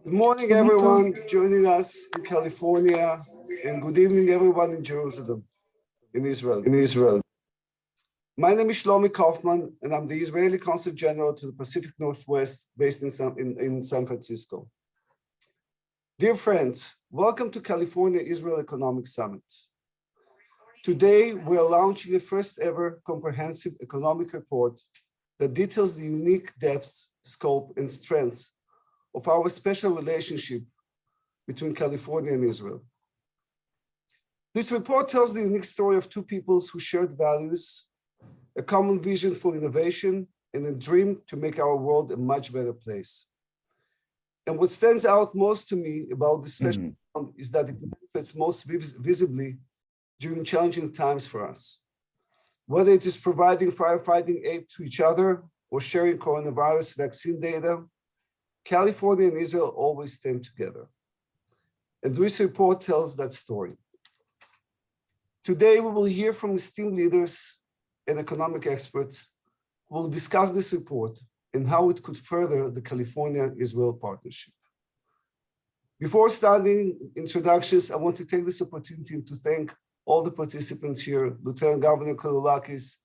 Good morning, everyone joining us in California, and good evening, everyone in Jerusalem, in Israel. My name is Shlomi Kaufman, and I'm the Israeli Consul General to the Pacific Northwest, based in San Francisco. Dear friends, welcome to California-Israel Economic Summit. Today, we are launching the first ever comprehensive economic report that details the unique depth, scope, and strengths of our special relationship between California and Israel. This report tells the unique story of two peoples who shared values, a common vision for innovation, and a dream to make our world a much better place. And what stands out most to me about this special bond is that it manifests most visibly during challenging times for us. Whether it is providing firefighting aid to each other or sharing coronavirus vaccine data, California and Israel always stand together. And this report tells that story. Today, we will hear from esteemed leaders and economic experts who will discuss this report and how it could further the California-Israel partnership. Before starting introductions, I want to take this opportunity to thank all the participants here: Lieutenant Governor Kouloulakis,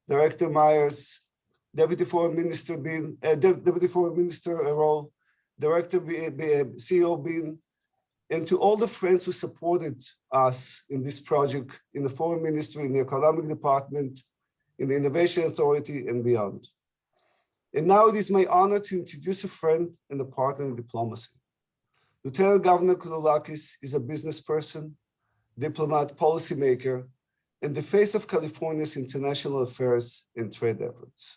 Director Myers, Deputy Foreign Minister Bin, Deputy Foreign Minister Errol, Director CEO Bin, and to all the friends who supported us in this project in the Foreign Ministry, in the Economic Department, in the Innovation Authority, and beyond. And now it is my honor to introduce a friend and a partner in diplomacy. Lieutenant Governor Kouloulakis is a business person, diplomat, policymaker, and the face of California's international affairs and trade efforts.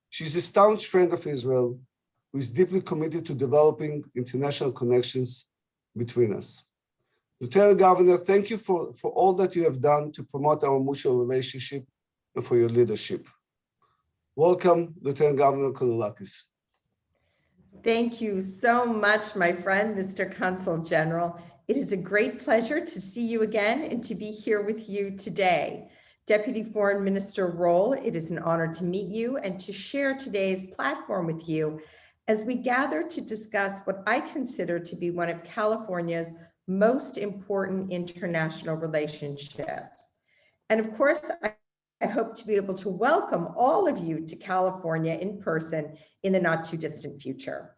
She's a staunch friend of Israel, who is deeply committed to developing international connections between us. Lieutenant Governor, thank you for all that you have done to promote our mutual relationship and for your leadership. Welcome, Lieutenant Governor Kouloulakis. Thank you so much, my friend, Mr. Consul General. It is a great pleasure to see you again and to be here with you today. Deputy Foreign Minister Roll, it is an honor to meet you and to share today's platform with you as we gather to discuss what I consider to be one of California's most important international relationships. And of course, I hope to be able to welcome all of you to California in person in the not too distant future.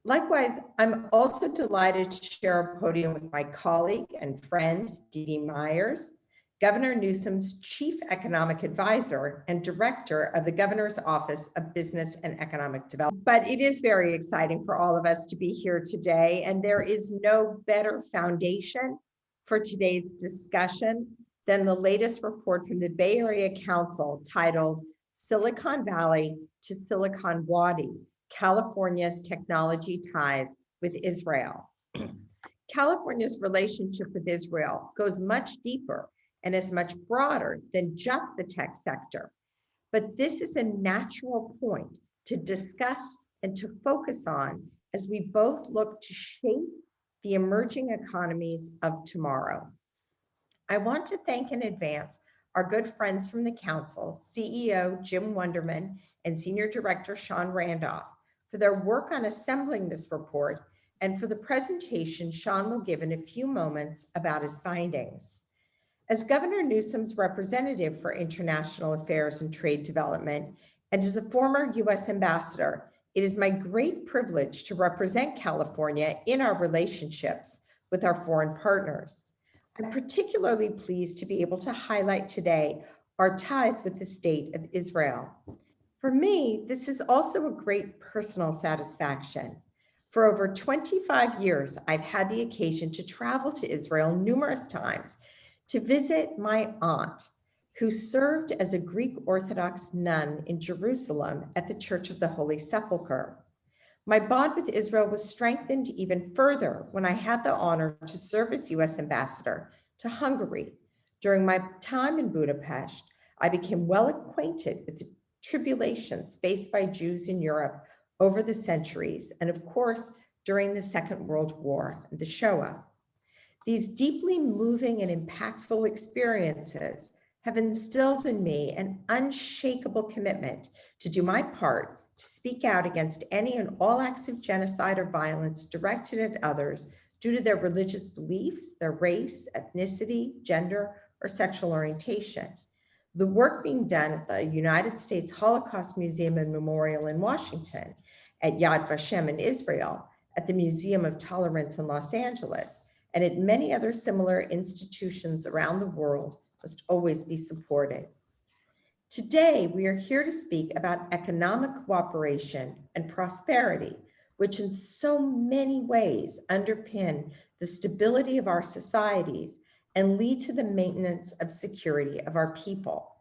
Likewise, I'm also delighted to share a podium with my colleague and friend, Dee Myers, Governor Newsom's Chief Economic Advisor and Director of the Governor's Office of Business and Economic Development. But it is very exciting for all of us to be here today, and there is no better foundation for today's discussion than the latest report from the Bay Area Council titled Silicon Valley to Silicon Wadi, California's Technology Ties with Israel. California's relationship with Israel goes much deeper and is much broader than just the tech sector. But this is a natural point to discuss and to focus on as we both look to shape the emerging economies of tomorrow. I want to thank in advance our good friends from the Council, CEO Jim Wunderman and Senior Director Sean Randolph, for their work on assembling this report and for the presentation Sean will give in a few moments about his findings. As Governor Newsom's representative for international affairs and trade development, and as a former U.S. ambassador, it is my great privilege to represent California in our relationships with our foreign partners. I'm particularly pleased to be able to highlight today our ties with the state of Israel. For me, this is also a great personal satisfaction. For over 25 years, I've had the occasion to travel to Israel numerous times to visit my aunt, who served as a Greek Orthodox nun in Jerusalem at the Church of the Holy Sepulchre. My bond with Israel was strengthened even further when I had the honor to serve as U.S. ambassador to Hungary. During my time in Budapest, I became well acquainted with the tribulations faced by Jews in Europe over the centuries, and of course, during the Second World War, the Shoah. These deeply moving and impactful experiences have instilled in me an unshakable commitment to do my part to speak out against any and all acts of genocide or violence directed at others due to their religious beliefs, their race, ethnicity, gender, or sexual orientation. The work being done at the United States Holocaust Museum and Memorial in Washington, at Yad Vashem in Israel, at the Museum of Tolerance in Los Angeles, and at many other similar institutions around the world must always be supported. Today, we are here to speak about economic cooperation and prosperity, which in so many ways underpin the stability of our societies and lead to the maintenance of security of our people.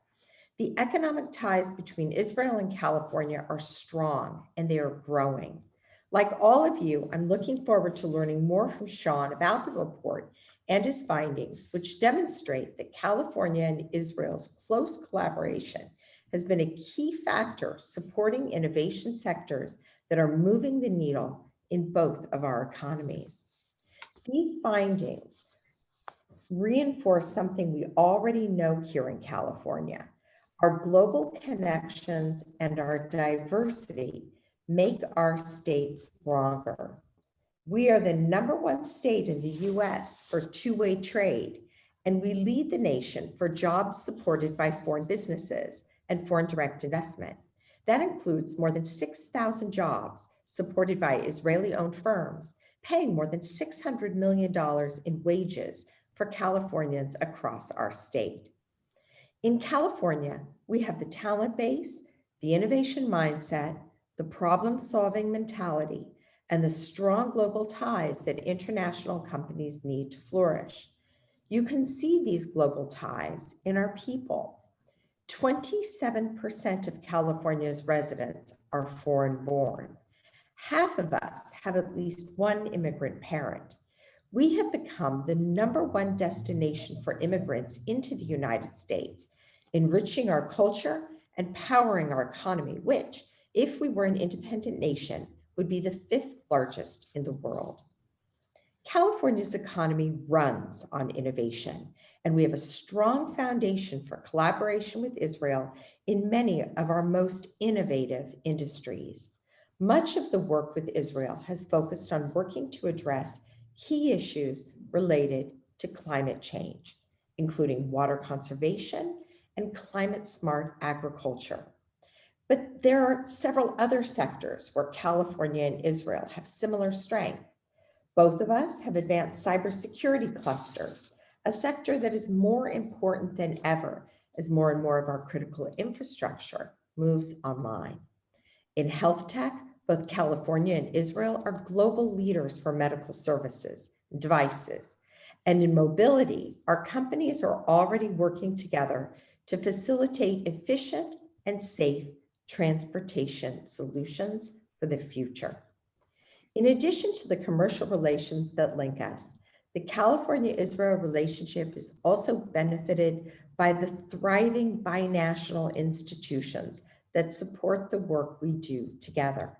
The economic ties between Israel and California are strong and they are growing. Like all of you, I'm looking forward to learning more from Sean about the report and his findings, which demonstrate that California and Israel's close collaboration has been a key factor supporting innovation sectors that are moving the needle in both of our economies. These findings reinforce something we already know here in California. Our global connections and our diversity make our state stronger. We are the #1 state in the US for two-way trade, and we lead the nation for jobs supported by foreign businesses and foreign direct investment. That includes more than 6,000 jobs supported by Israeli-owned firms, paying more than $600 million in wages for Californians across our state. In California, we have the talent base, the innovation mindset, the problem-solving mentality, and the strong global ties that international companies need to flourish. You can see these global ties in our people. 27% of California's residents are foreign-born. Half of us have at least one immigrant parent. We have become the #1 destination for immigrants into the United States, enriching our culture and powering our economy, which, if we were an independent nation, would be the 5th largest in the world. California's economy runs on innovation, and we have a strong foundation for collaboration with Israel in many of our most innovative industries. Much of the work with Israel has focused on working to address key issues related to climate change, including water conservation and climate-smart agriculture. But there are several other sectors where California and Israel have similar strength. Both of us have advanced cybersecurity clusters, a sector that is more important than ever as more and more of our critical infrastructure moves online. In health tech, both California and Israel are global leaders for medical services and devices. And in mobility, our companies are already working together to facilitate efficient and safe transportation solutions for the future. In addition to the commercial relations that link us, the California-Israel relationship is also benefited by the thriving binational institutions that support the work we do together.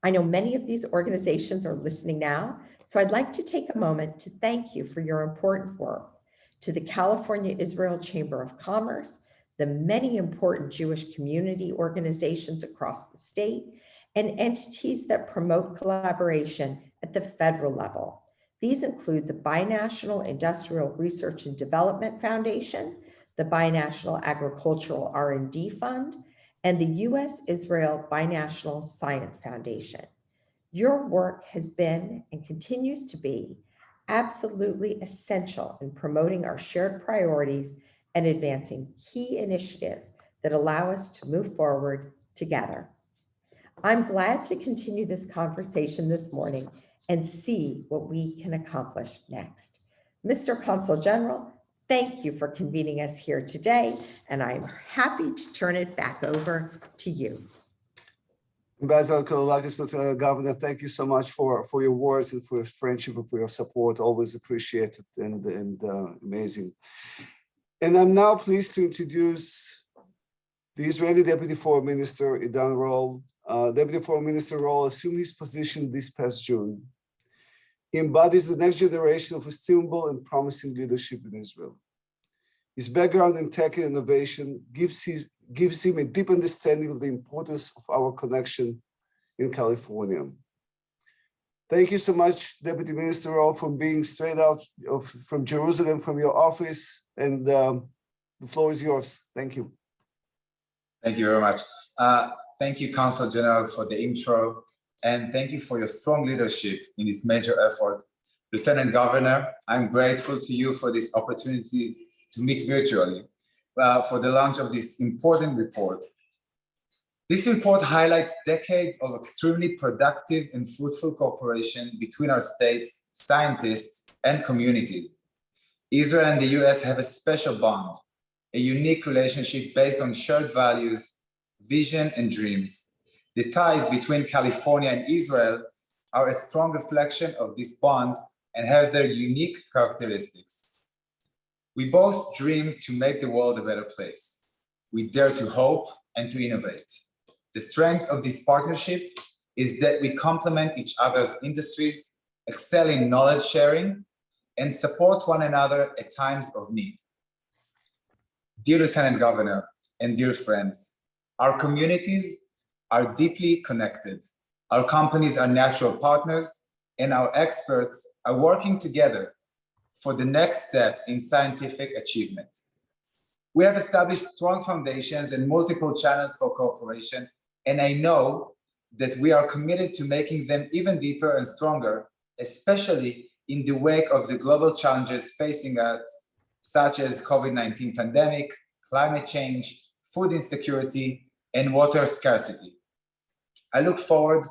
I know many of these organizations are listening now, so I'd like to take a moment to thank you for your important work. To the California-Israel Chamber of Commerce, the many important Jewish community organizations across the state, and entities that promote collaboration at the federal level. These include the Binational Industrial Research and Development Foundation, the Binational Agricultural R&D Fund, and the U.S.-Israel Binational Science Foundation. Your work has been and continues to be absolutely essential in promoting our shared priorities and advancing key initiatives that allow us to move forward together. I'm glad to continue this conversation this morning and see what we can accomplish next. Mr. Consul General, thank you for convening us here today, and I'm happy to turn it back over to you. Ambassador Koulakis, Governor, thank you so much for your words and for your friendship and for your support. Always appreciated and amazing. And I'm now pleased to introduce the Israeli Deputy Foreign Minister, Idan Rol. Deputy Foreign Minister Rol assumed his position this past June. He embodies the next generation of estimable and promising leadership in Israel. His background in tech and innovation gives gives him a deep understanding of the importance of our connection in California. Thank you so much, Deputy Minister Rall, for being straight out from Jerusalem, from your office, and the floor is yours. Thank you. Thank you very much. Thank you, Consul General, for the intro, and thank you for your strong leadership in this major effort. Lieutenant Governor, I'm grateful to you for this opportunity to meet virtually for the launch of this important report. This report highlights decades of extremely productive and fruitful cooperation between our states, scientists, and communities. Israel and the US have a special bond, a unique relationship based on shared values, vision, and dreams. The ties between California and Israel are a strong reflection of this bond and have their unique characteristics. We both dream to make the world a better place. We dare to hope and to innovate. The strength of this partnership is that we complement each other's industries, excel in knowledge sharing, and support one another at times of need. Dear Lieutenant Governor and dear friends, our communities are deeply connected. Our companies are natural partners, and our experts are working together for the next step in scientific achievement. We have established strong foundations and multiple channels for cooperation, and I know that we are committed to making them even deeper and stronger, especially in the wake of the global challenges facing us, such as COVID-19 pandemic, climate change, food insecurity, and water scarcity. I look forward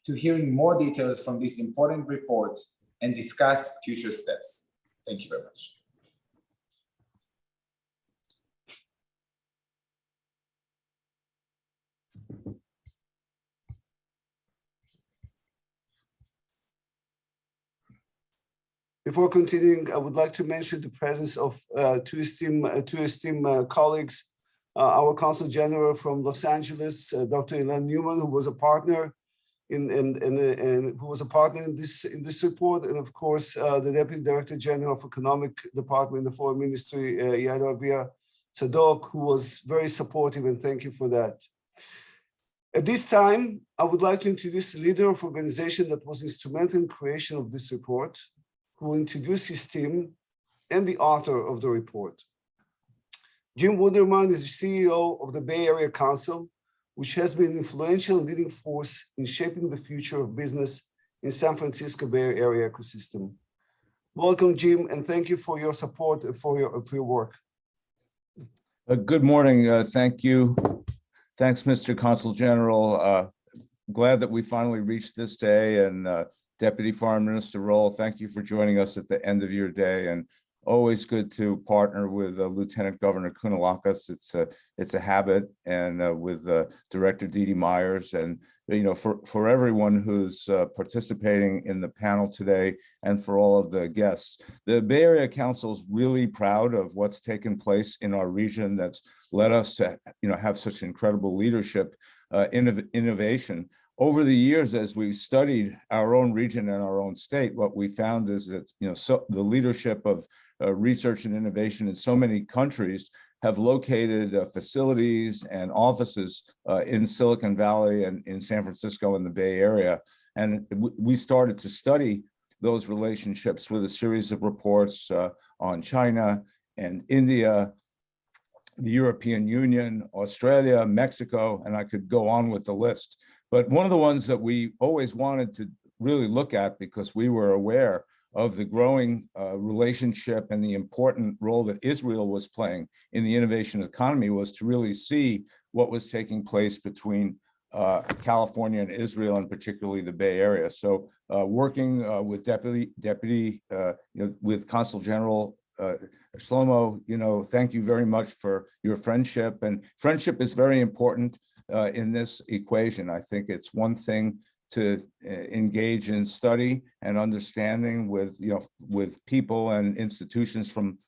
to hearing more details from this important report and discuss future steps. Thank you very much. Before continuing, I would like to mention the presence of two esteemed colleagues. Our Consul General from Los Angeles, Dr. Ilan Newman, who was a partner in this report, and of course the Deputy Director General of Economic Department in the Foreign Ministry, Yad Avia Tzadok, who was very supportive, and thank you for that. At this time, I would like to introduce the leader of organization that was instrumental in creation of this report, who will introduce his team and the author of the report. Jim Wunderman is the CEO of the Bay Area Council, which has been an influential leading force in shaping the future of business in San Francisco Bay Area ecosystem. Welcome, Jim, and thank you for your support and for your work. Good morning. Thank you. Thanks, Mr. Consul General. Glad that we finally reached this day, and Deputy Foreign Minister Rall, thank you for joining us at the end of your day, and always good to partner with Lieutenant Governor Kounalakis. It's a habit, and with Director Dee Dee Myers, and for everyone who's participating in the panel today, and for all of the guests. The Bay Area Council is really proud of what's taken place in our region that's led us to have such incredible leadership, innovation. Over the years, as we've studied our own region and our own state, what we found is that the leadership of research and innovation in so many countries have located facilities and offices in Silicon Valley and in San Francisco and the Bay Area. And we started to study those relationships with a series of reports on China and India, the European Union, Australia, Mexico, and I could go on with the list. But one of the ones that we always wanted to really look at, because we were aware of the growing relationship and the important role that Israel was playing in the innovation economy, was to really see what was taking place between California and Israel, and particularly the Bay Area. So working with with Consul General Shlomo, thank you very much for your friendship. And friendship is very important in this equation. I think it's one thing to engage in study and understanding with people and institutions from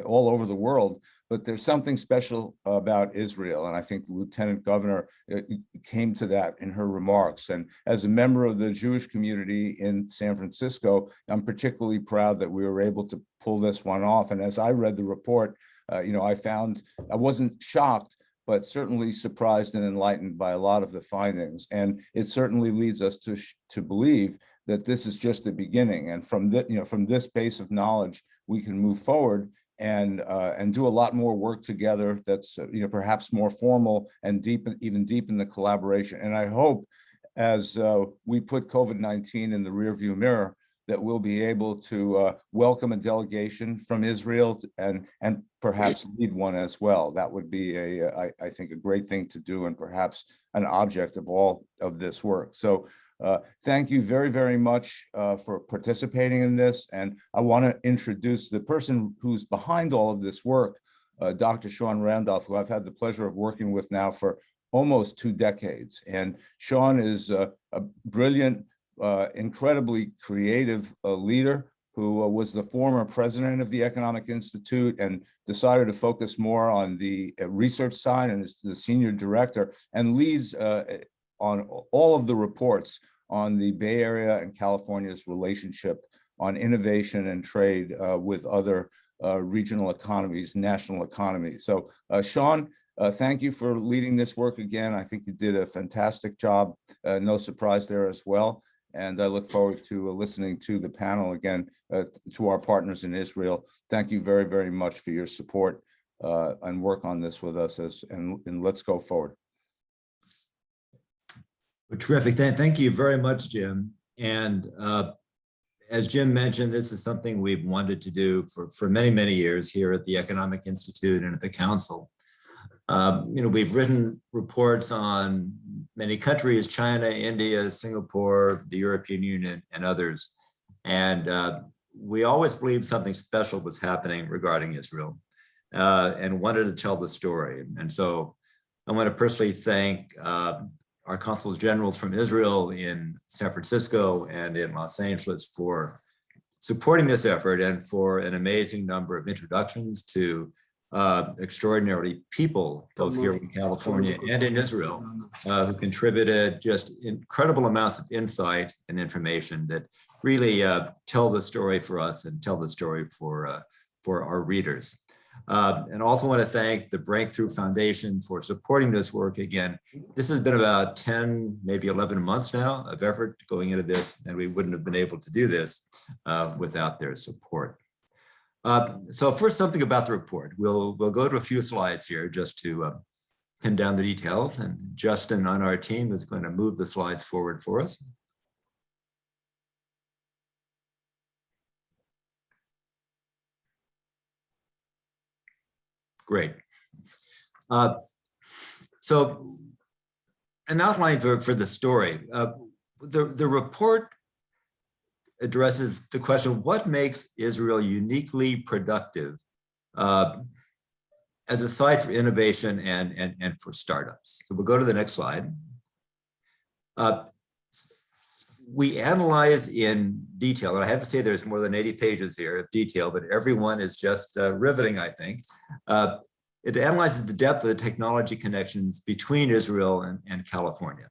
all over the world, but there's something special about Israel, and I think the Lieutenant Governor came to that in her remarks. And as a member of the Jewish community in San Francisco, I'm particularly proud that we were able to pull this one off. And as I read the report, I wasn't shocked, but certainly surprised and enlightened by a lot of the findings. And it certainly leads us to believe that this is just the beginning. And from from this base of knowledge, we can move forward and do a lot more work together that's perhaps more formal and even deepen the collaboration. And I hope as we put COVID-19 in the rearview mirror, that we'll be able to welcome a delegation from Israel and perhaps lead one as well. That would be I think a great thing to do, and perhaps an object of all of this work. So thank you very, very much for participating in this. And I want to introduce the person who's behind all of this work, Dr. Sean Randolph, who I've had the pleasure of working with now for almost 2 decades. And Sean is a brilliant, incredibly creative leader who was the former president of the Economic Institute and decided to focus more on the research side, and is the senior director and leads on all of the reports on the Bay Area and California's relationship on innovation and trade with other regional economies, national economies. So Sean, thank you for leading this work again. I think you did a fantastic job. No surprise there as well. And I look forward to listening to the panel again, to our partners in Israel. Thank you very, very much for your support and work on this with us, and let's go forward. Well, terrific. Thank you very much, Jim. And as Jim mentioned, this is something we've wanted to do for many, many years here at the Economic Institute and at the Council. We've written reports on many countries: China, India, Singapore, the European Union, and others. And we always believed something special was happening regarding Israel and wanted to tell the story. And so I want to personally thank our consuls generals from Israel in San Francisco and in Los Angeles for supporting this effort, and for an amazing number of introductions to extraordinary people, both here in California and in Israel, who contributed just incredible amounts of insight and information that really tell the story for us and tell the story for our readers. And also want to thank the Breakthrough Foundation for supporting this work. Again, this has been about 10, maybe 11 months now of effort going into this, and we wouldn't have been able to do this without their support. So first, something about the report. We'll go to a few slides here just to pin down the details, and Justin on our team is going to move the slides forward for us. Great. So an outline for the story. The report addresses the question, what makes Israel uniquely productive as a site for innovation and for startups? So we'll go to the next slide. We analyze in detail, and I have to say there's more than 80 pages here of detail, but everyone is just riveting, I think. It analyzes the depth of the technology connections between Israel and California.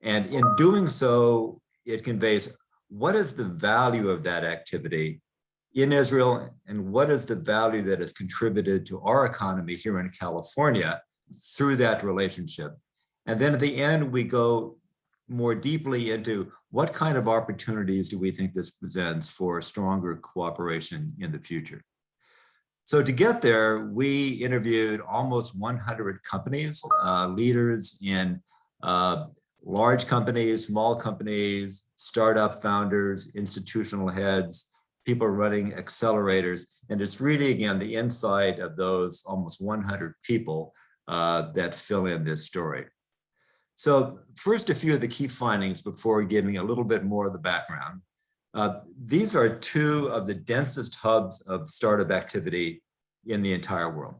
And in doing so, it conveys what is the value of that activity in Israel, and what is the value that is contributed to our economy here in California through that relationship. And then at the end, we go more deeply into what kind of opportunities do we think this presents for stronger cooperation in the future. So to get there, we interviewed almost 100 companies, leaders in large companies, small companies, startup founders, institutional heads, people running accelerators. And it's really, again, the insight of those almost 100 people that fill in this story. So first, a few of the key findings before giving a little bit more of the background. These are 2 of the densest hubs of startup activity in the entire world.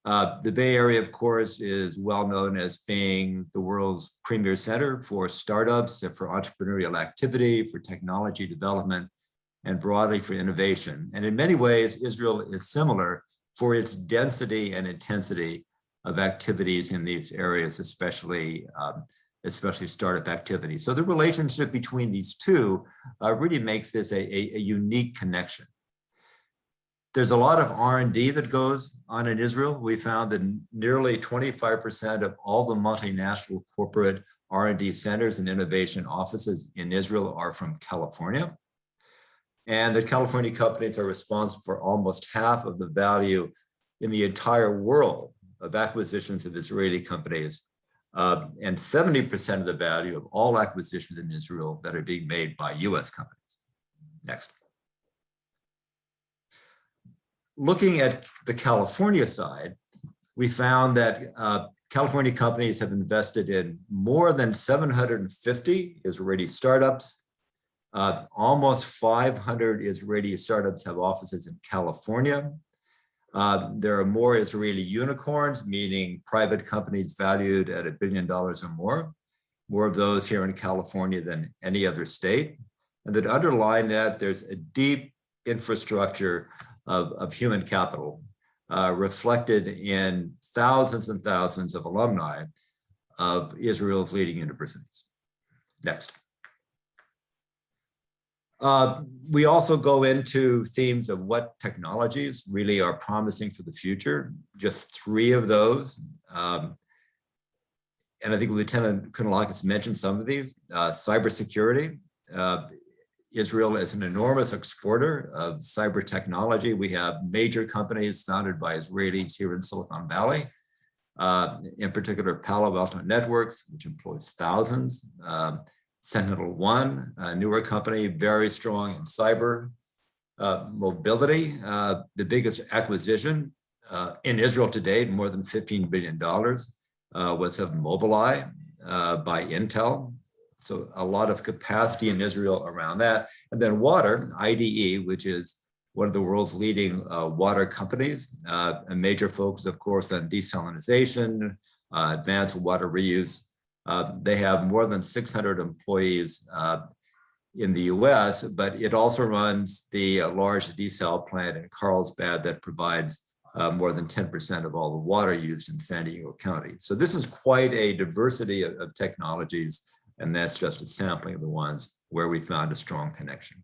The Bay Area, of course, is well known as being the world's premier center for startups and for entrepreneurial activity, for technology development, and broadly for innovation. And in many ways, Israel is similar for its density and intensity of activities in these areas, especially startup activity. So the relationship between these 2 really makes this a unique connection. There's a lot of R&D that goes on in Israel. We found that nearly 25% of all the multinational corporate R&D centers and innovation offices in Israel are from California. And the California companies are responsible for almost half of the value in the entire world of acquisitions of Israeli companies, and 70% of the value of all acquisitions in Israel that are being made by US companies. Next. Looking at the California side, we found that California companies have invested in more than 750 Israeli startups. Almost 500 Israeli startups have offices in California. There are more Israeli unicorns, meaning private companies valued at $1 billion or more of those here in California than any other state. And that underline that, there's a deep infrastructure of human capital reflected in thousands and thousands of alumni of Israel's leading universities. Next. We also go into themes of what technologies really are promising for the future, just 3 of those. And I think Lieutenant Kounalakis mentioned some of these. Cybersecurity. Israel is an enormous exporter of cyber technology. We have major companies founded by Israelis here in Silicon Valley, in particular Palo Alto Networks, which employs thousands. SentinelOne, a newer company, very strong in cyber mobility. The biggest acquisition in Israel to date, more than $15 billion, was of Mobileye by Intel. So a lot of capacity in Israel around that. And then water, IDE, which is one of the world's leading water companies, a major focus, of course, on desalination, advanced water reuse. They have more than 600 employees in the US, but it also runs the large desal plant in Carlsbad that provides more than 10% of all the water used in San Diego County. So this is quite a diversity of technologies, and that's just a sampling of the ones where we found a strong connection.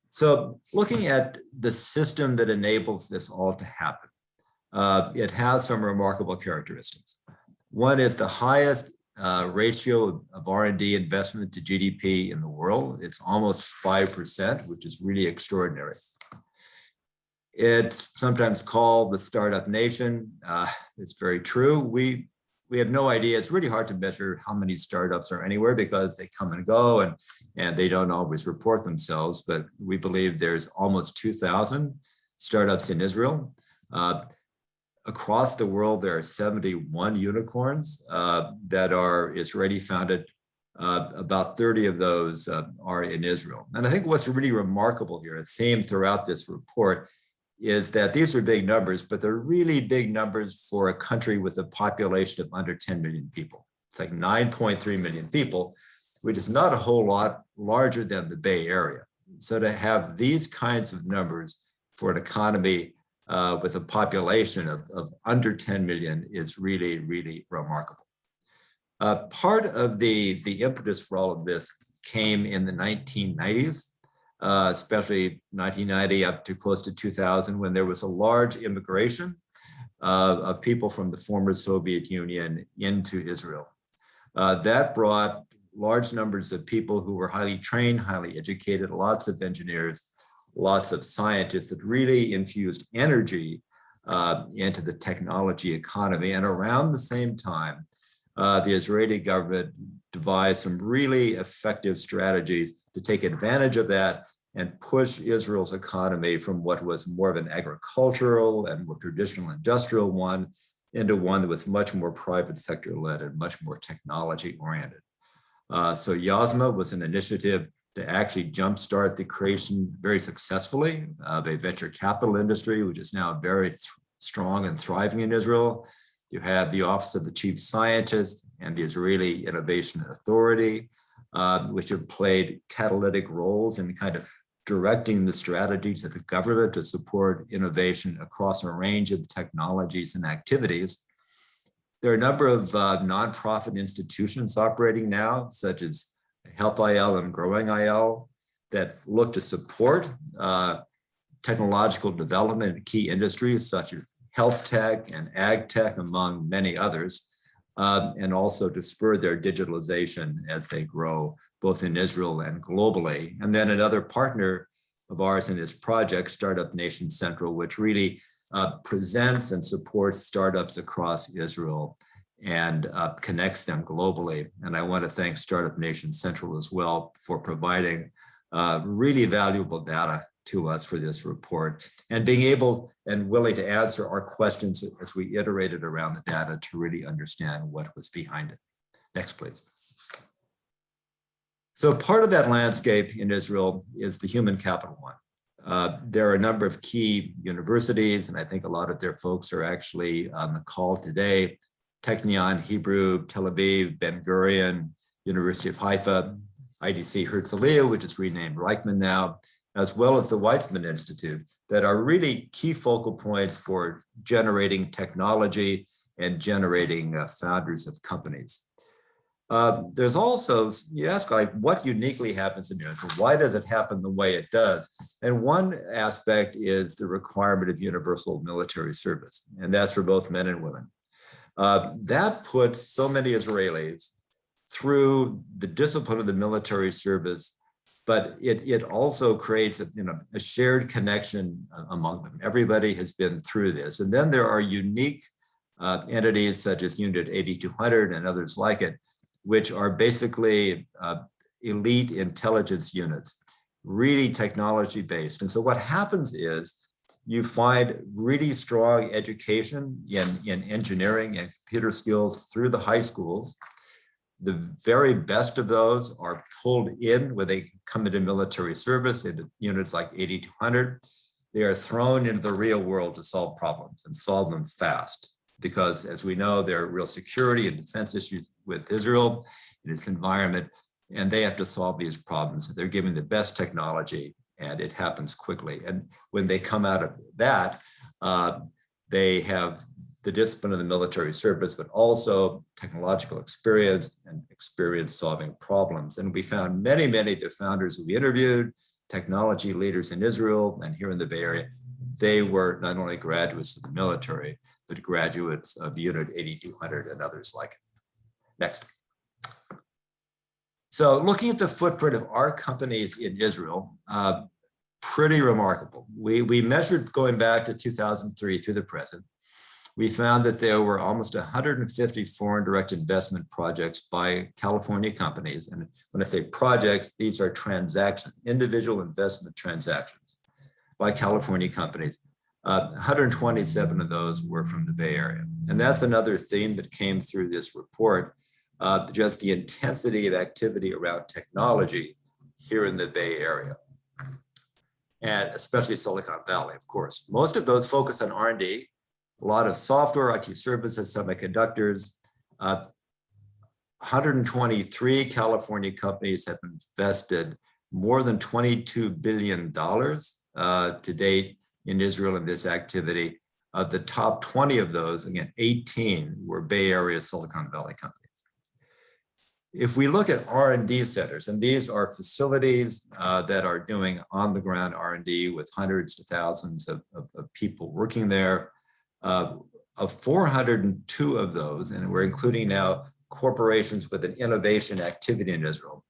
So looking at the system that enables this all to happen, it has some remarkable characteristics. One is the highest ratio of R&D investment to GDP in the world. It's almost 5%, which is really extraordinary. It's sometimes called the startup nation. It's very true. We have no idea. It's really hard to measure how many startups are anywhere because they come and go and they don't always report themselves, but we believe there's almost 2,000 startups in Israel. Across the world, there are 71 unicorns that are Israeli founded. About 30 of those are in Israel. And I think what's really remarkable here, a theme throughout this report, is that these are big numbers, but they're really big numbers for a country with a population of under 10 million people. It's like 9.3 million people, which is not a whole lot larger than the Bay Area. So to have these kinds of numbers for an economy with a population of under 10 million is really, really remarkable. Part of the impetus for all of this came in the 1990s. Especially 1990 up to close to 2000, when there was a large immigration of people from the former Soviet Union into Israel. That brought large numbers of people who were highly trained, highly educated, lots of engineers, lots of scientists that really infused energy into the technology economy. And around the same time, the Israeli government devised some really effective strategies to take advantage of that and push Israel's economy from what was more of an agricultural and more traditional industrial one into one that was much more private sector led and much more technology oriented. So Yasma was an initiative to actually jumpstart the creation very successfully of a venture capital industry, which is now very strong and thriving in Israel. You have the Office of the Chief Scientist and the Israeli Innovation Authority, which have played catalytic roles in kind of directing the strategies of the government to support innovation across a range of technologies and activities. There are a number of nonprofit institutions operating now, such as Health IL and Growing IL, that look to support technological development in key industries such as health tech and ag tech, among many others, and also to spur their digitalization as they grow, both in Israel and globally. And then another partner of ours in this project, Startup Nation Central, which really presents and supports startups across Israel and connects them globally. And I want to thank Startup Nation Central as well for providing really valuable data to us for this report and being able and willing to answer our questions as we iterated around the data to really understand what was behind it. Next, please. So part of that landscape in Israel is the human capital one. There are a number of key universities, and I think a lot of their folks are actually on the call today. Technion, Hebrew, Tel Aviv, Ben Gurion, University of Haifa, IDC Herzliya, which is renamed Reichman now, as well as the Weizmann Institute, that are really key focal points for generating technology and generating founders of companies. There's also, you ask, like, what uniquely happens in Israel? Why does it happen the way it does? And one aspect is the requirement of universal military service, and that's for both men and women. That puts so many Israelis through the discipline of the military service, but it also creates a shared connection among them. Everybody has been through this. And then there are unique entities such as Unit 8200 and others like it, which are basically elite intelligence units, really technology-based. And so what happens is you find really strong education in engineering and computer skills through the high schools. The very best of those are pulled in when they come into military service into units like 8200. They are thrown into the real world to solve problems and solve them fast, because as we know, there are real security and defense issues with Israel and its environment, and they have to solve these problems. They're given the best technology, and it happens quickly. And when they come out of that, they have the discipline of the military service, but also technological experience and experience solving problems. And we found many of the founders who we interviewed, technology leaders in Israel and here in the Bay Area, they were not only graduates of the military, but graduates of Unit 8200 and others like it. Next. So looking at the footprint of our companies in Israel, pretty remarkable. We measured going back to 2003 through the present. We found that there were almost 150 foreign direct investment projects by California companies. And when I say projects, these are transactions, individual investment transactions by California companies. 127 of those were from the Bay Area. And that's another theme that came through this report, just the intensity of activity around technology here in the Bay Area, and especially Silicon Valley, of course. Most of those focus on R&D, a lot of software, IT services, semiconductors. 123 California companies have invested more than $22 billion to date in Israel in this activity. Of the top 20 of those, again, 18 were Bay Area Silicon Valley companies. If we look at R&D centers, and these are facilities that are doing on-the-ground R&D with hundreds to thousands of people working there, of 402 of those, and we're including now corporations with an innovation activity in Israel,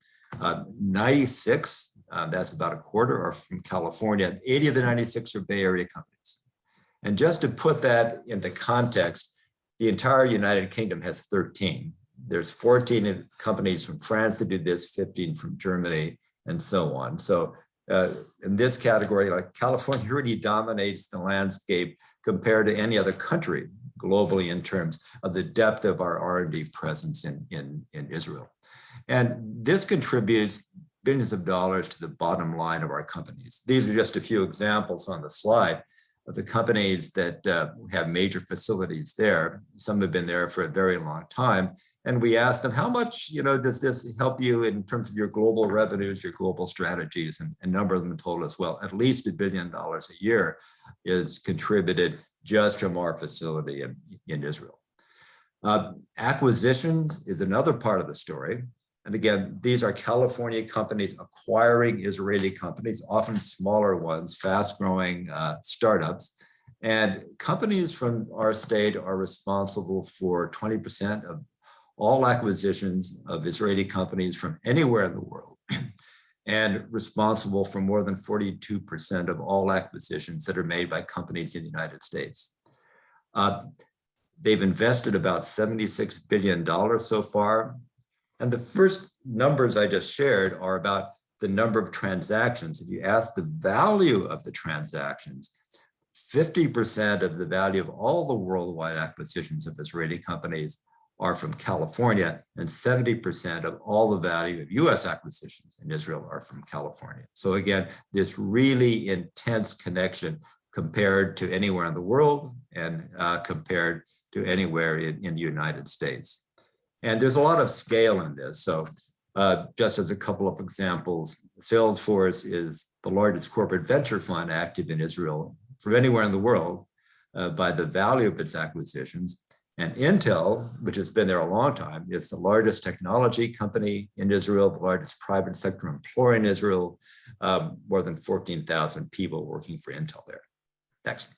96, that's about a quarter, are from California. 80 of the 96 are Bay Area companies. And just to put that into context, the entire United Kingdom has 13. There's 14 companies from France that do this, 15 from Germany, and so on. So in this category, like California really dominates the landscape compared to any other country globally in terms of the depth of our R&D presence in Israel. And this contributes billions of dollars to the bottom line of our companies. These are just a few examples on the slide of the companies that have major facilities there. Some have been there for a very long time. And we asked them, how much does this help you in terms of your global revenues, your global strategies? And a number of them told us, well, at least $1 billion a year is contributed just from our facility in Israel. Acquisitions is another part of the story. And again, these are California companies acquiring Israeli companies, often smaller ones, fast-growing startups. And companies from our state are responsible for 20% of all acquisitions of Israeli companies from anywhere in the world, and responsible for more than 42% of all acquisitions that are made by companies in the United States. They've invested about $76 billion so far. And the first numbers I just shared are about the number of transactions. If you ask the value of the transactions, 50% of the value of all the worldwide acquisitions of Israeli companies are from California, and 70% of all the value of US acquisitions in Israel are from California. So again, this really intense connection compared to anywhere in the world and compared to anywhere in the United States. And there's a lot of scale in this. So just as a couple of examples, Salesforce is the largest corporate venture fund active in Israel from anywhere in the world by the value of its acquisitions. And Intel, which has been there a long time, is the largest technology company in Israel, the largest private sector employer in Israel, more than 14,000 people working for Intel there. Next.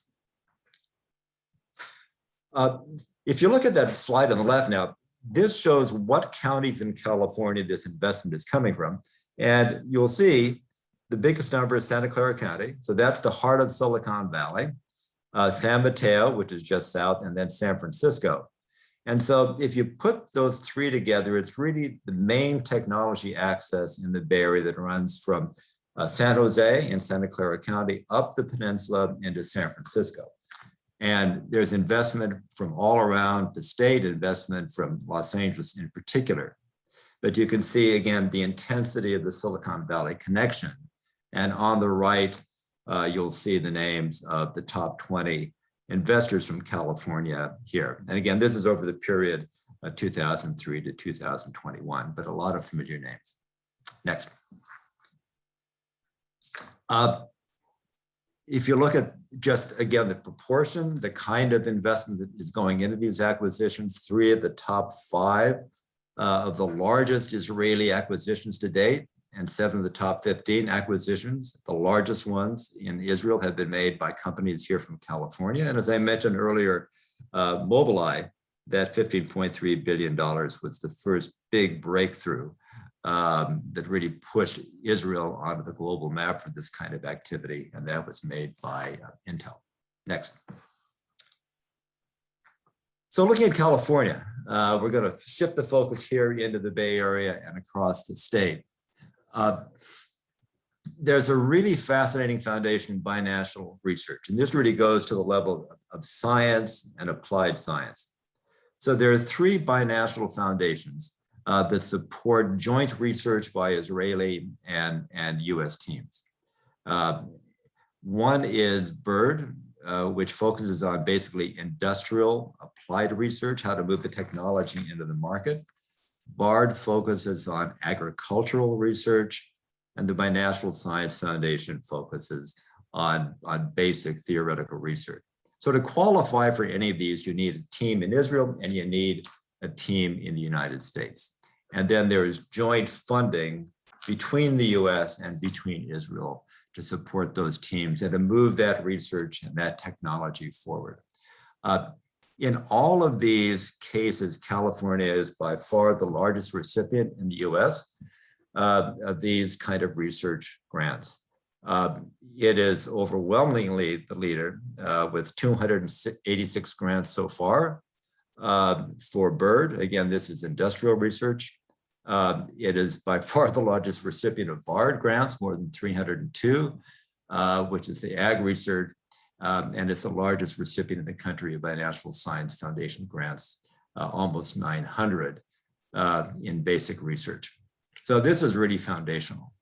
If you look at that slide on the left now, this shows what counties in California this investment is coming from. And you'll see the biggest number is Santa Clara County. So that's the heart of Silicon Valley. San Mateo, which is just south, and then San Francisco. And so if you put those three together, it's really the main technology access in the Bay Area that runs from San Jose in Santa Clara County up the peninsula into San Francisco. And there's investment from all around the state, investment from Los Angeles in particular. But you can see, again, the intensity of the Silicon Valley connection. And on the right, you'll see the names of the top 20 investors from California here. And again, this is over the period of 2003 to 2021, but a lot of familiar names. Next. If you look at just, again, the proportion, the kind of investment that is going into these acquisitions, 3 of the top 5 of the largest Israeli acquisitions to date, and 7 of the top 15 acquisitions, the largest ones in Israel, have been made by companies here from California. And as I mentioned earlier, Mobileye, that $15.3 billion was the first big breakthrough that really pushed Israel onto the global map for this kind of activity. And that was made by Intel. Next. So looking at California, we're going to shift the focus here into the Bay Area and across the state. There's a really fascinating foundation in binational research, and this really goes to the level of science and applied science. So there are 3 binational foundations that support joint research by Israeli and US teams. One is BIRD, which focuses on basically industrial applied research, how to move the technology into the market. BARD focuses on agricultural research, and the Binational Science Foundation focuses on basic theoretical research. So to qualify for any of these, you need a team in Israel and you need a team in the United States. And then there is joint funding between the US and between Israel to support those teams and to move that research and that technology forward. In all of these cases, California is by far the largest recipient in the US of these kind of research grants. It is overwhelmingly the leader with 286 grants so far for BIRD. Again, this is industrial research. It is by far the largest recipient of BARD grants, more than 302, which is the ag research. And it's the largest recipient in the country of Binational Science Foundation grants, almost 900 in basic research. So this is really foundational.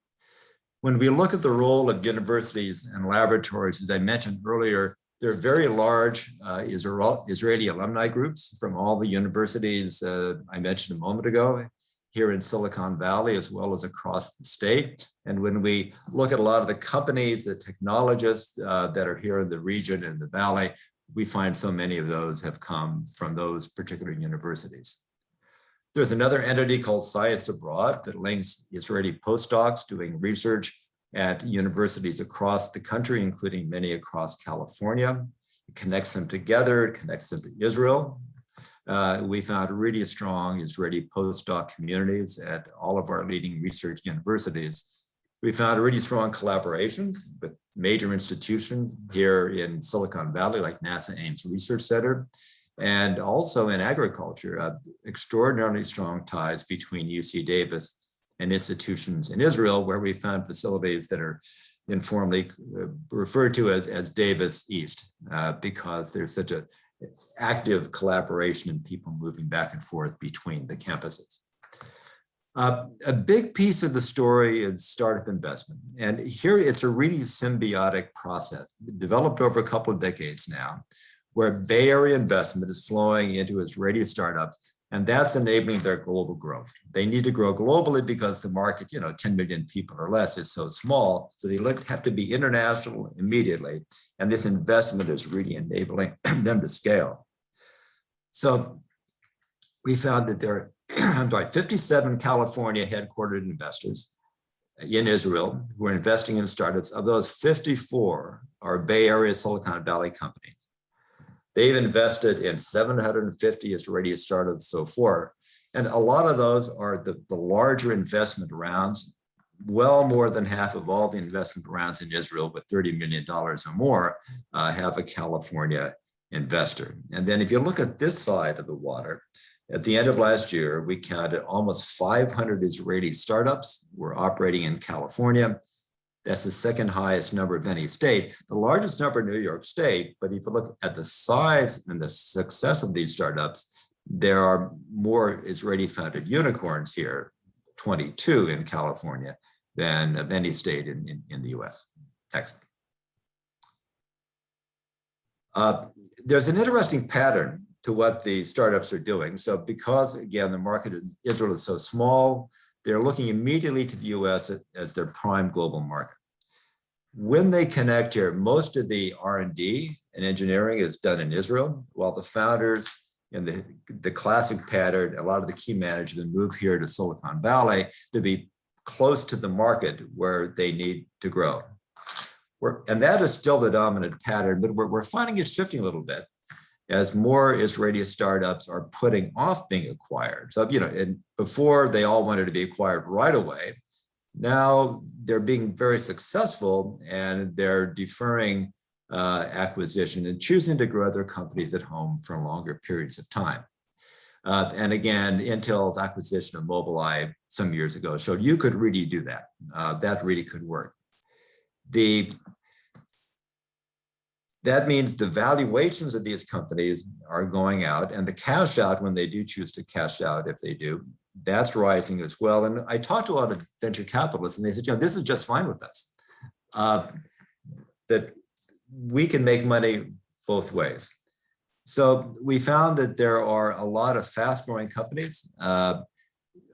When we look at the role of universities and laboratories, as I mentioned earlier, there are very large Israeli alumni groups from all the universities I mentioned a moment ago, here in Silicon Valley, as well as across the state. And when we look at a lot of the companies, the technologists that are here in the region and the valley, we find so many of those have come from those particular universities. There's another entity called Science Abroad that links Israeli postdocs doing research at universities across the country, including many across California. It connects them together, it connects them to Israel. We found really strong Israeli postdoc communities at all of our leading research universities. We found really strong collaborations with major institutions here in Silicon Valley, like NASA Ames Research Center, and also in agriculture, extraordinarily strong ties between UC Davis and institutions in Israel, where we found facilities that are informally referred to as Davis East, because there's such an active collaboration and people moving back and forth between the campuses. A big piece of the story is startup investment. And here it's a really symbiotic process developed over a couple of decades now, where Bay Area investment is flowing into Israeli startups, and that's enabling their global growth. They need to grow globally because the market, 10 million people or less is so small, so they have to be international immediately, and this investment is really enabling them to scale. So we found that there are 57 California headquartered investors in Israel who are investing in startups. Of those, 54 are Bay Area Silicon Valley companies. They've invested in 750 Israeli startups so far. And a lot of those are the larger investment rounds. Well more than half of all the investment rounds in Israel with $30 million or more have a California investor. And then if you look at this side of the water, at the end of last year, we counted almost 500 Israeli startups were operating in California. That's the second highest number of any state. The largest number in New York State, but if you look at the size and the success of these startups, there are more Israeli-founded unicorns here, 22 in California, than of any state in the US. Next. There's an interesting pattern to what the startups are doing. So because, again, the market in Israel is so small, they're looking immediately to the US as their prime global market. When they connect here, most of the R&D and engineering is done in Israel, while the founders in the classic pattern, a lot of the key managers move here to Silicon Valley to be close to the market where they need to grow. And that is still the dominant pattern, but we're finding it shifting a little bit as more Israeli startups are putting off being acquired. So, and before they all wanted to be acquired right away. Now they're being very successful and they're deferring acquisition and choosing to grow their companies at home for longer periods of time. And again, Intel's acquisition of Mobileye some years ago showed you could really do that. That really could work. That means the valuations of these companies are going out, and the cash out, when they do choose to cash out, if they do, that's rising as well. And I talked to a lot of venture capitalists, and they said, this is just fine with us. That we can make money both ways. So we found that there are a lot of fast-growing companies, a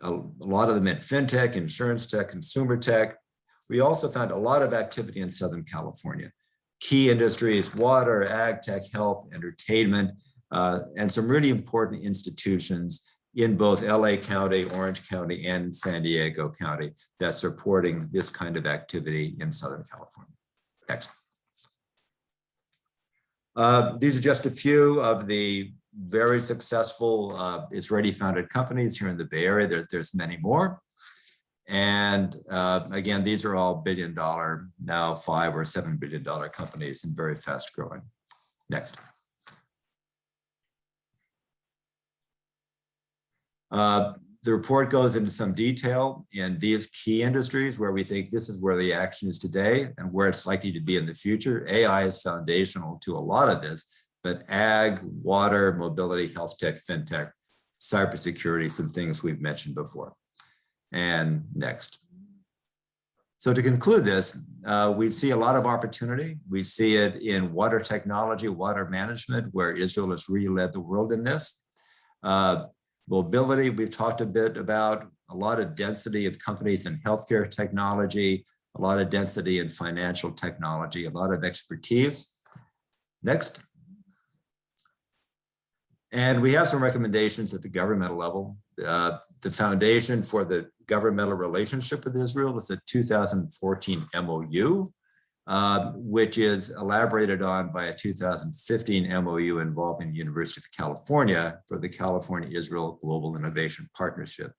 lot of them in fintech, insurance tech, consumer tech. We also found a lot of activity in Southern California. Key industries, water, ag tech, health, entertainment, and some really important institutions in both LA County, Orange County, and San Diego County that's supporting this kind of activity in Southern California. Next. These are just a few of the very successful Israeli-founded companies here in the Bay Area. There's many more. And again, these are all billion-dollar, now $5 or $7 billion companies and very fast growing. Next. The report goes into some detail in these key industries where we think this is where the action is today and where it's likely to be in the future. AI is foundational to a lot of this, but ag, water, mobility, health tech, fintech, cybersecurity, some things we've mentioned before. And next. So to conclude this, we see a lot of opportunity. We see it in water technology, water management, where Israel has really led the world in this. Mobility, we've talked a bit about, a lot of density of companies in healthcare technology, a lot of density in financial technology, a lot of expertise. Next. And we have some recommendations at the governmental level. The foundation for the governmental relationship with Israel is a 2014 MOU, which is elaborated on by a 2015 MOU involving the University of California for the California-Israel Global Innovation Partnership.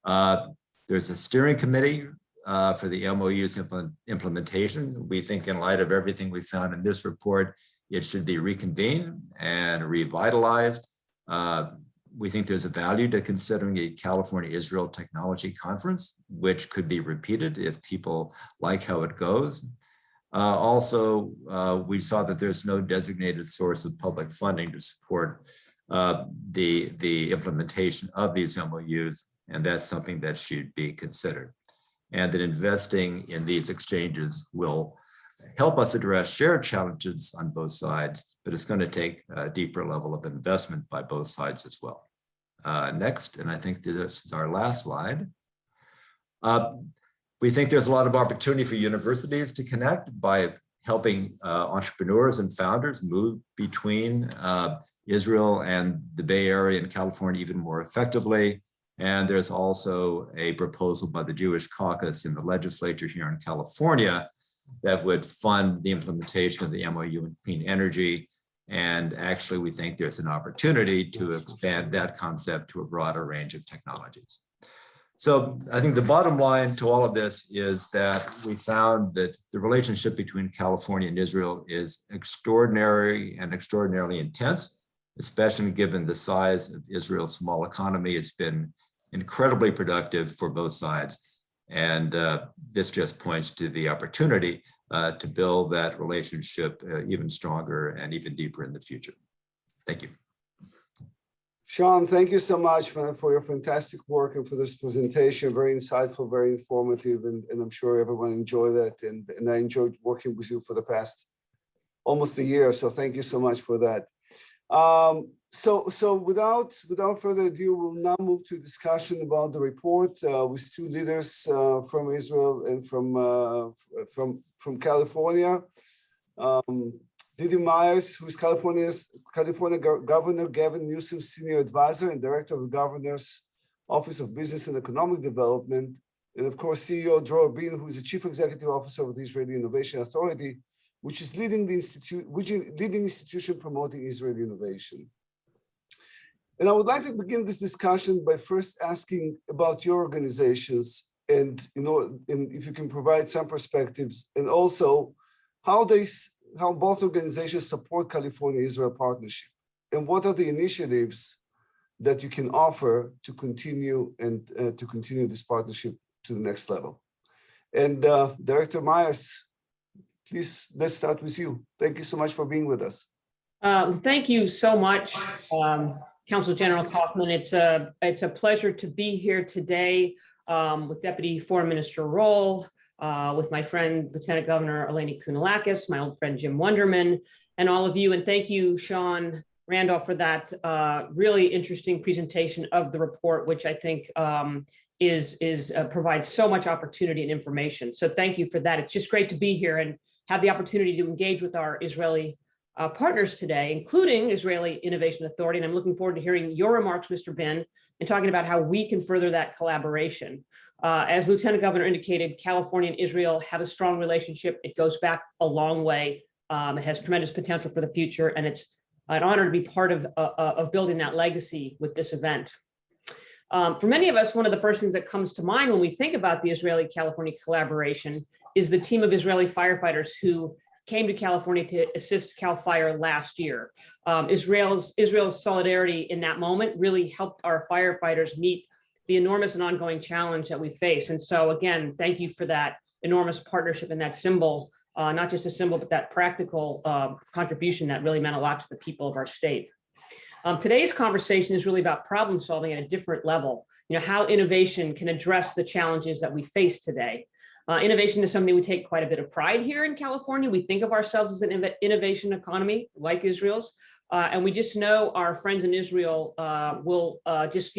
There's a steering committee for the MOU's implementation. We think in light of everything we found in this report, it should be reconvened and revitalized. We think there's a value to considering a California-Israel Technology Conference, which could be repeated if people like how it goes. Also, we saw that there's no designated source of public funding to support the implementation of these MOUs, and that's something that should be considered. And that investing in these exchanges will help us address shared challenges on both sides, but it's going to take a deeper level of investment by both sides as well. Next, and I think this is our last slide. We think there's a lot of opportunity for universities to connect by helping entrepreneurs and founders move between Israel and the Bay Area and California even more effectively. And there's also a proposal by the Jewish Caucus in the legislature here in California that would fund the implementation of the MOU in clean energy. And actually, we think there's an opportunity to expand that concept to a broader range of technologies. So I think the bottom line to all of this is that we found that the relationship between California and Israel is extraordinary and extraordinarily intense, especially given the size of Israel's small economy. It's been incredibly productive for both sides. And this just points to the opportunity to build that relationship even stronger and even deeper in the future. Thank you. Sean, thank you so much for your fantastic work and for this presentation. Very insightful, very informative, and I'm sure everyone enjoyed it. And I enjoyed working with you for the past almost a year. So thank you so much for that. So without further ado, we'll now move to a discussion about the report with two leaders from Israel and from California. Didi Myers, who is California Governor Gavin Newsom's senior advisor and director of the Governor's Office of Business and Economic Development, and of course CEO Dror Bin, who is the chief executive officer of the Israeli Innovation Authority, which is leading institution promoting Israeli innovation. And I would like to begin this discussion by first asking about your organizations and if you can provide some perspectives, and also how both organizations support California-Israel partnership, and what are the initiatives that you can offer to continue this partnership to the next level. And Director Myers, please, let's start with you. Thank you so much for being with us. Thank you so much, Council General Kaufman. It's a pleasure to be here today with Deputy Foreign Minister Roll, with my friend Lieutenant Governor Eleni Kounalakis, my old friend Jim Wunderman, and all of you. And thank you, Sean Randolph, for that really interesting presentation of the report, which I think provides so much opportunity and information. So thank you for that. It's just great to be here and have the opportunity to engage with our Israeli partners today, including Israeli Innovation Authority. And I'm looking forward to hearing your remarks, Mr. Bin, and talking about how we can further that collaboration. As Lieutenant Governor indicated, California and Israel have a strong relationship. It goes back a long way. It has tremendous potential for the future, and it's an honor to be part of building that legacy with this event. For many of us, one of the first things that comes to mind when we think about the Israeli-California collaboration is the team of Israeli firefighters who came to California to assist CAL FIRE last year. Israel's solidarity in that moment really helped our firefighters meet the enormous and ongoing challenge that we face. And so again, thank you for that enormous partnership and that symbol, not just a symbol, but that practical contribution that really meant a lot to the people of our state. Today's conversation is really about problem solving at a different level, how innovation can address the challenges that we face today. Innovation is something we take quite a bit of pride here in California. We think of ourselves as an innovation economy like Israel's. And we just know our friends in Israel will just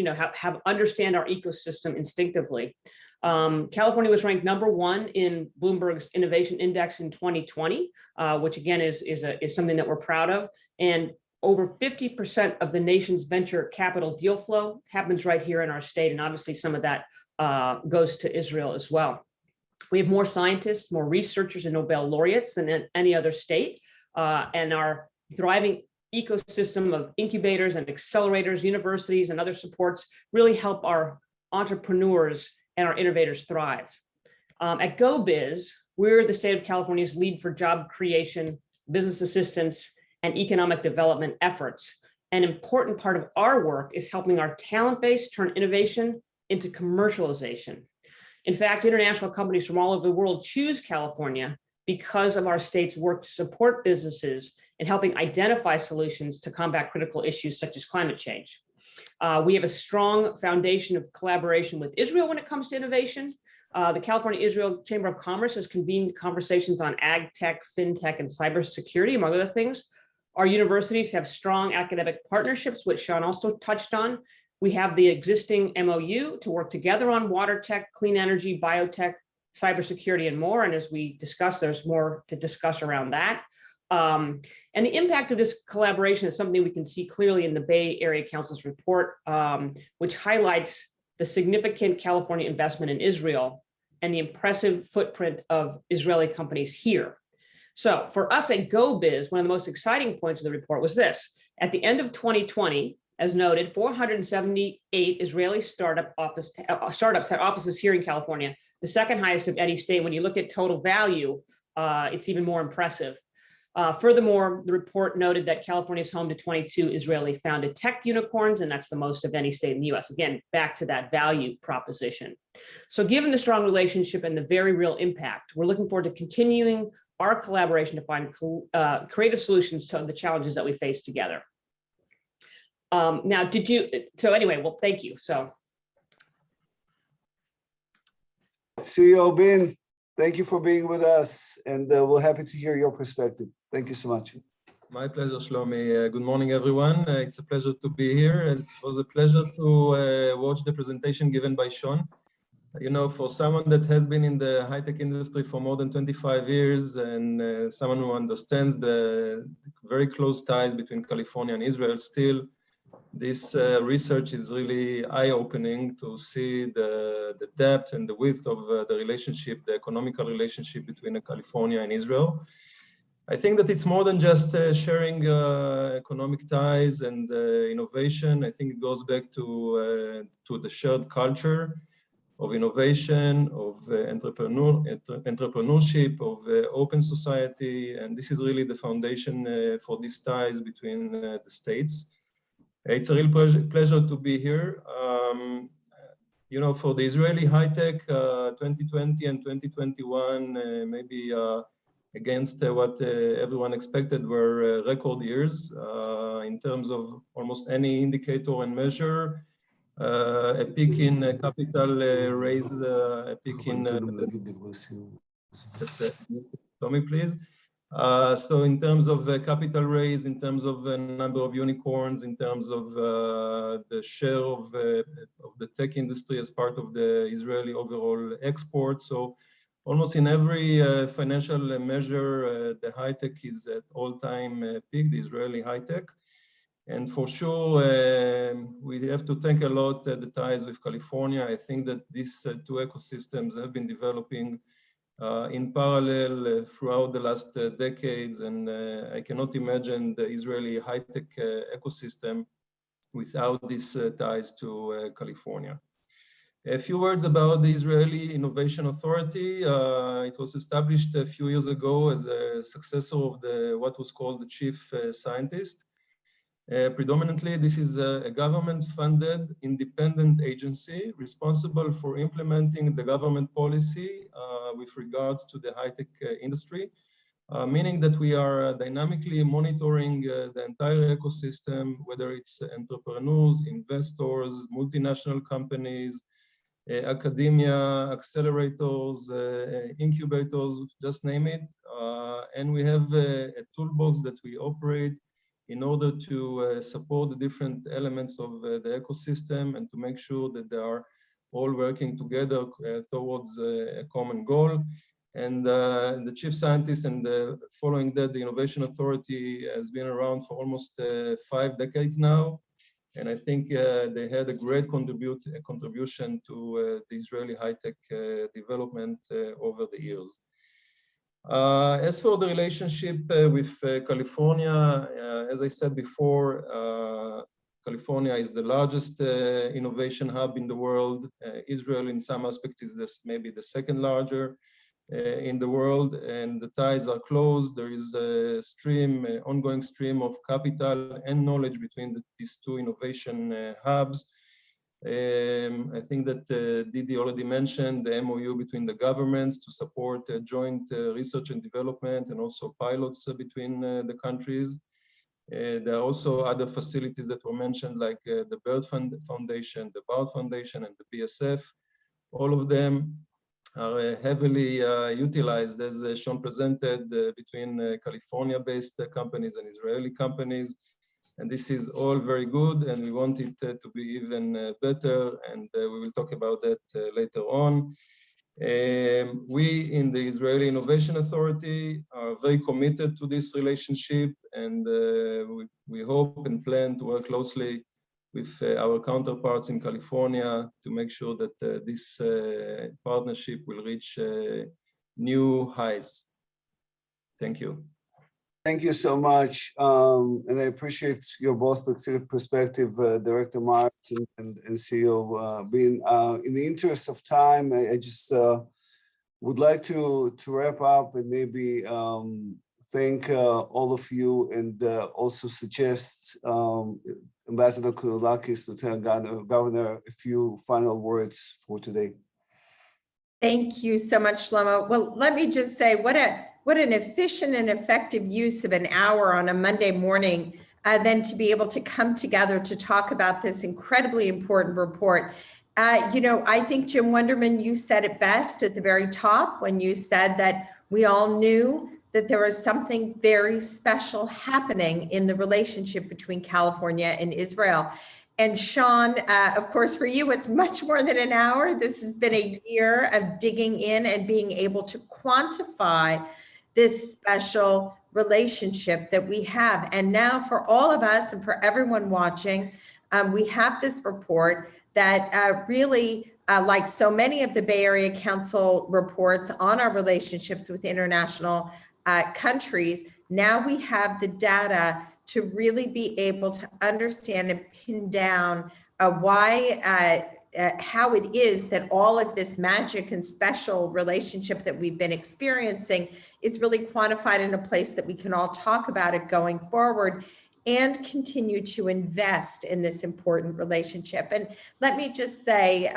understand our ecosystem instinctively. California was ranked #1 in Bloomberg's Innovation Index in 2020, which again is something that we're proud of. And over 50% of the nation's venture capital deal flow happens right here in our state. And obviously some of that goes to Israel as well. We have more scientists, more researchers and Nobel laureates than in any other state, and our thriving ecosystem of incubators and accelerators, universities and other supports really help our entrepreneurs and our innovators thrive. At GoBiz, we're the state of California's lead for job creation, business assistance, and economic development efforts. An important part of our work is helping our talent base turn innovation into commercialization. In fact, international companies from all over the world choose California because of our state's work to support businesses in helping identify solutions to combat critical issues such as climate change. We have a strong foundation of collaboration with Israel when it comes to innovation. The California-Israel Chamber of Commerce has convened conversations on ag tech, fintech, and cybersecurity, among other things. Our universities have strong academic partnerships, which Sean also touched on. We have the existing MOU to work together on water tech, clean energy, biotech, cybersecurity, and more. And as we discussed, there's more to discuss around that. And the impact of this collaboration is something we can see clearly in the Bay Area Council's report, which highlights the significant California investment in Israel and the impressive footprint of Israeli companies here. So for us at GoBiz, one of the most exciting points of the report was this. At the end of 2020, as noted, 478 Israeli startups had offices here in California, the second highest of any state. When you look at total value, it's even more impressive. Furthermore, the report noted that California is home to 22 Israeli-founded tech unicorns, and that's the most of any state in the US. Again, back to that value proposition. So given the strong relationship and the very real impact, we're looking forward to continuing our collaboration to find creative solutions to the challenges that we face together. Now, so anyway, well, thank you. So. CEO Bin, thank you for being with us, and we're happy to hear your perspective. Thank you so much. My pleasure, Shlomi. Good morning, everyone. It's a pleasure to be here. And it was a pleasure to watch the presentation given by Sean. You know, for someone that has been in the high-tech industry for more than 25 years and someone who understands the very close ties between California and Israel, still, this research is really eye-opening to see the depth and the width of the relationship, the economical relationship between California and Israel. I think that it's more than just sharing economic ties and innovation. I think it goes back to the shared culture of innovation, of entrepreneurship, of open society, and this is really the foundation for these ties between the states. It's a real pleasure to be here. You know, for the Israeli high-tech, 2020 and 2021, maybe against what everyone expected were record years in terms of almost any indicator and measure. A peak in capital raise, a peak in... Tommy, please. So in terms of capital raise, in terms of number of unicorns, in terms of the share of the tech industry as part of the Israeli overall export. So almost in every financial measure, the high-tech is at all-time peak, the Israeli high-tech. And for sure, we have to thank a lot the ties with California. I think that these two ecosystems have been developing in parallel throughout the last decades, and I cannot imagine the Israeli high-tech ecosystem without these ties to California. A few words about the Israeli Innovation Authority. It was established a few years ago as a successor of what was called the chief scientist. Predominantly, this is a government-funded independent agency responsible for implementing the government policy with regards to the high-tech industry, meaning that we are dynamically monitoring the entire ecosystem, whether it's entrepreneurs, investors, multinational companies, academia, accelerators, incubators, just name it. And we have a toolbox that we operate in order to support the different elements of the ecosystem and to make sure that they are all working together towards a common goal. And the chief scientist, and following that, the Innovation Authority has been around for almost 5 decades now. And I think they had a great contribution to the Israeli high-tech development over the years. As for the relationship with California, as I said before, California is the largest innovation hub in the world. Israel, in some aspects, is maybe the second larger in the world, and the ties are close. There is a stream, ongoing stream of capital and knowledge between these two innovation hubs. I think that Didi already mentioned the MOU between the governments to support joint research and development, and also pilots between the countries. There are also other facilities that were mentioned, like the Bird Foundation, the Bard Foundation, and the BSF. All of them are heavily utilized, as Sean presented, between California-based companies and Israeli companies. And this is all very good, and we want it to be even better, and we will talk about that later on. We in the Israeli Innovation Authority are very committed to this relationship, and we hope and plan to work closely with our counterparts in California to make sure that this partnership will reach new highs. Thank you. Thank you so much. And I appreciate your both perspective, Director Myers and CEO Bin. In the interest of time, I just would like to wrap up and maybe thank all of you, and also suggest Ambassador Koulakis, Lieutenant Governor, a few final words for today. Thank you so much, Shlomo. Well, let me just say what an efficient and effective use of an hour on a Monday morning, then to be able to come together to talk about this incredibly important report. I think, Jim Wunderman, you said it best at the very top when you said that we all knew that there was something very special happening in the relationship between California and Israel. And Sean, of course, for you, it's much more than an hour. This has been a year of digging in and being able to quantify this special relationship that we have. And now for all of us and for everyone watching, we have this report that really, like so many of the Bay Area Council reports on our relationships with international countries, now we have the data to really be able to understand and pin down how it is that all of this magic and special relationship that we've been experiencing is really quantified in a place that we can all talk about it going forward and continue to invest in this important relationship. And let me just say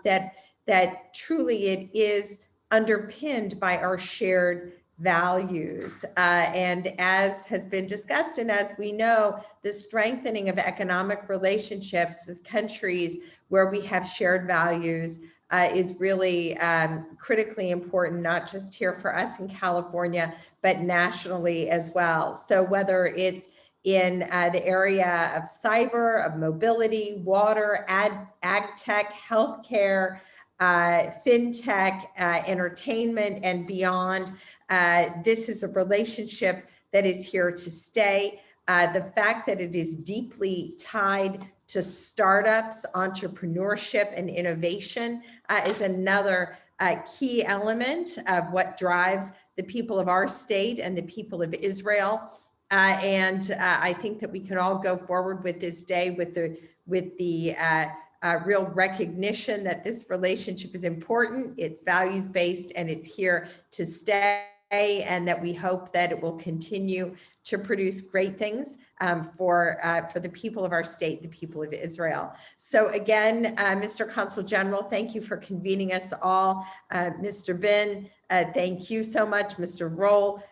that truly it is underpinned by our shared values. And as has been discussed, and as we know, the strengthening of economic relationships with countries where we have shared values is really critically important, not just here for us in California, but nationally as well. So whether it's in the area of cyber, of mobility, water, ag tech, healthcare, fintech, entertainment, and beyond. This is a relationship that is here to stay. The fact that it is deeply tied to startups, entrepreneurship, and innovation is another key element of what drives the people of our state and the people of Israel. And I think that we can all go forward with this day with the real recognition that this relationship is important, it's values-based, and it's here to stay, and that we hope that it will continue to produce great things for the people of our state, the people of Israel. So again, Mr. Consul General, thank you for convening us all. Mr. Bin, thank you so much. Mr. Roll,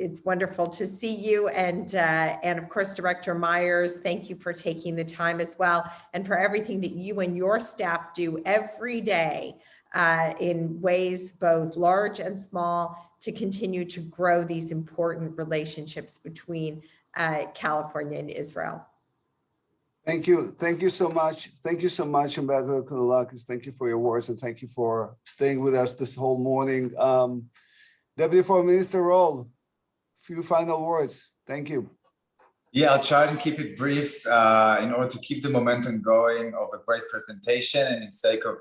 it's wonderful to see you. And of course, Director Myers, thank you for taking the time as well, and for everything that you and your staff do every day in ways both large and small to continue to grow these important relationships between California and Israel. Thank you. Thank you so much. Thank you so much, Ambassador Koulakis. Thank you for your words and thank you for staying with us this whole morning. Deputy Foreign Minister Roll, few final words. Thank you. Yeah, I'll try and keep it brief in order to keep the momentum going of a great presentation and in sake of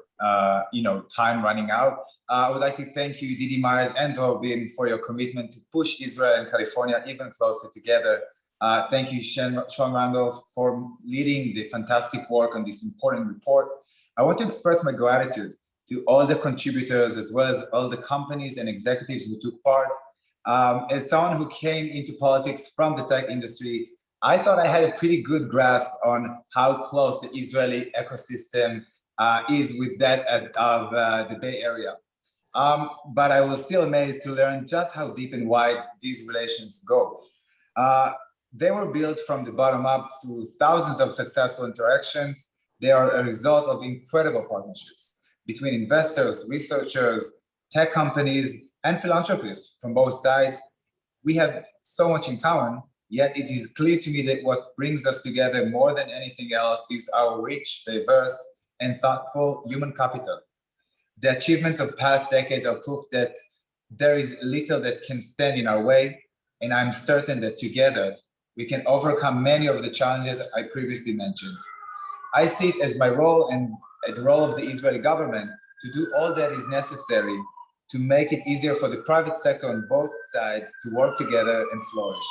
time running out. I would like to thank you, Didi Myers and Robin, for your commitment to push Israel and California even closer together. Thank you, Sean Randolph, for leading the fantastic work on this important report. I want to express my gratitude to all the contributors as well as all the companies and executives who took part. As someone who came into politics from the tech industry, I thought I had a pretty good grasp on how close the Israeli ecosystem is with that of the Bay Area. But I was still amazed to learn just how deep and wide these relations go. They were built from the bottom up through thousands of successful interactions. They are a result of incredible partnerships between investors, researchers, tech companies, and philanthropists from both sides. We have so much in common, yet it is clear to me that what brings us together more than anything else is our rich, diverse, and thoughtful human capital. The achievements of past decades are proof that there is little that can stand in our way, and I'm certain that together we can overcome many of the challenges I previously mentioned. I see it as my role and the role of the Israeli government to do all that is necessary to make it easier for the private sector on both sides to work together and flourish.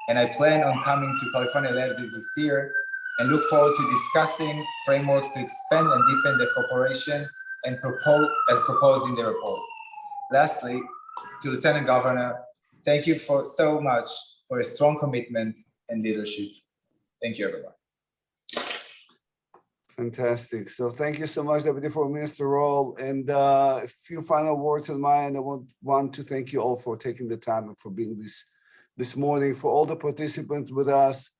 And I plan on coming to California later this year and look forward to discussing frameworks to expand and deepen the cooperation and as proposed in the report. Lastly, to Lieutenant Governor, thank you so much for a strong commitment and leadership. Thank you, everyone. Fantastic. So thank you so much, Deputy Foreign Minister Roll. And a few final words on my end. I want to thank you all for taking the time and for being this morning, for all the participants with us,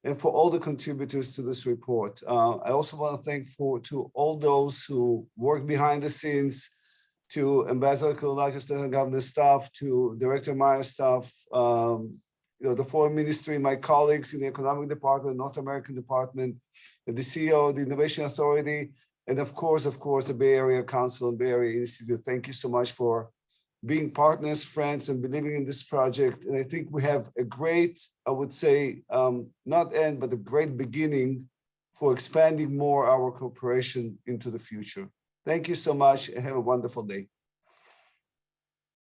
and for all the contributors to this report. I also want to thank to all those who work behind the scenes, to Ambassador Koulakis, the Governor's staff, to Director Meyer's staff, the Foreign Ministry, my colleagues in the Economic Department, North American Department, and the CEO of the Innovation Authority, and of course, the Bay Area Council and Bay Area Institute. Thank you so much for being partners, friends, and believing in this project. And I think we have a great, I would say, not end, but a great beginning for expanding more our cooperation into the future. Thank you so much and have a wonderful day.